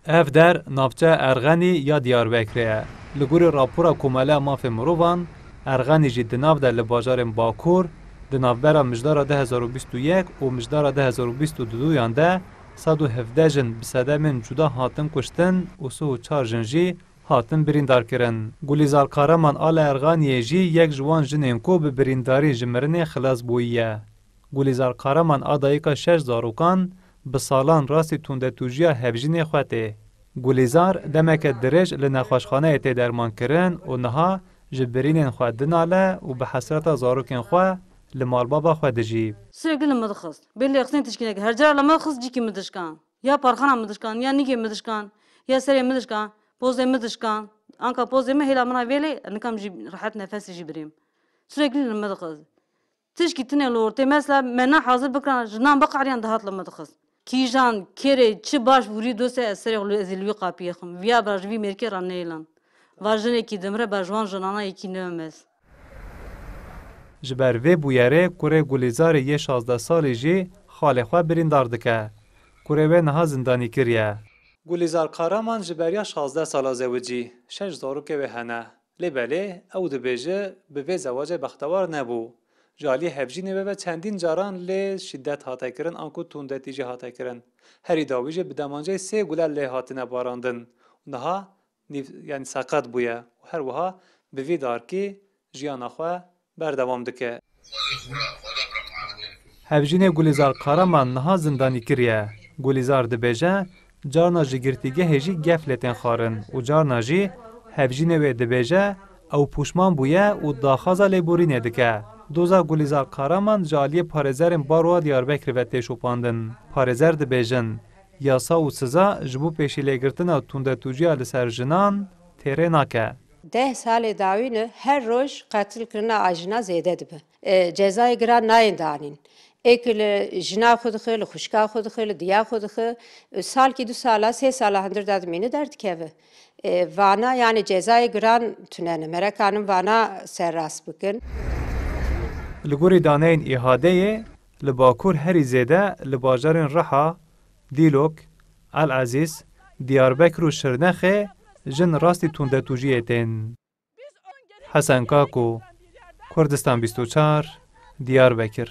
اف در نافچه ارغنی یا دیاربکره لگوری راپورا کومله ماف مروان ارغنی جی دناف در لباجار باکور دنافبرا مجدار 2021 و مجدار 2022 یانده 117 جن بسده من جدا هاتن کشتن و 34 جن جی هاتن بریندار کرن. گولیزار کارمان آل ارغانیه جی یک جوان جنین کو به برینداری جمرنه خلاص بویه. گولیزار کارمان آدایکا 6 زاروکان به سالان راستی تونده توجیه هفجین خواته. گولیزار دمک درج لنخوشخانه ایتی درمان کرن و نها جبرینین خواه دناله و به حسرت زاروکین خواه لمال بابا خواه دجیب. Sürekli mıdıkız. Belli aksine teşkine ki her cera mıdıkız ciki mıdıkkan. Ya parkana mıdıkkan, ya nige mıdıkkan, ya seriye mıdıkkan, pozde mıdıkkan. Anka pozde mi hela mına veli, nikam rahat nefesi jibrim. Sürekli mıdıkız. Teşki tine lorte mesela mena hazır bıkran, jnan bakariyan dahatla mıdıkız. Kijan, kere, çi baş vuri dose seriye ulu ezilvi kapiyakım. Via brajvi merke raneylan. Vajene ki demre bajwan janana iki nömez. جبر وی بویره کوره گولیزار یه 16 سالی جی خاله خواه بریندار دکه. کوره وی نها زندانی کریه. گولیزار کارامان جبریا 16 سالا زوجی. 6 زاروکه وی هنه. لیبله او دبیجه به وی زواج بختوار نبو. جالی هفجینه و چندین جاران لی شدت هاته کرن آنکو توندتی جی هاته کرن. هری داویجه بدمانجه 3 گوله لی هاتنه باراندن. نها یعنی ساقط بویه. و هر وها به وی دارکی جیان خواه بردوام دکه. هفجین گولیزار کارمان نها زندانی کریه. گولیزار دبیجه جارنا جگرتیگه هجی گفلتن خارن و جارنا جی هفجین و دبیجه او پوشمان بویه و داخازا لیبورینه دکه. دوزا گولیزار کارمان جالی پارزرین باروا دیاربکر و تیشوپاندن. پارزر دبیجن یاسا و سزا جبو پیشی لگرتن و تونده توجیه لسر جنان تیره ناکه. 10 سال داوینه هر روز قتل کرنا آجنا زیاده دبه. جزای گران ناین دانین. اکل جنا خود خیل، خوشکا خود خیل، دیا خود خیل. سال کی 2 ساله 3 ساله هندر داد مینه درد که وانا یعنی جزای گران تونن مرکانم وانا سر راست بکن. لگوری دانین احاده لباکور هری زیده لباجارن رها دیلوک العزیز دیاربکر و شرنخه جن راستی تونده توجیه تین. حسن کاکو کردستان 24 دیاربکر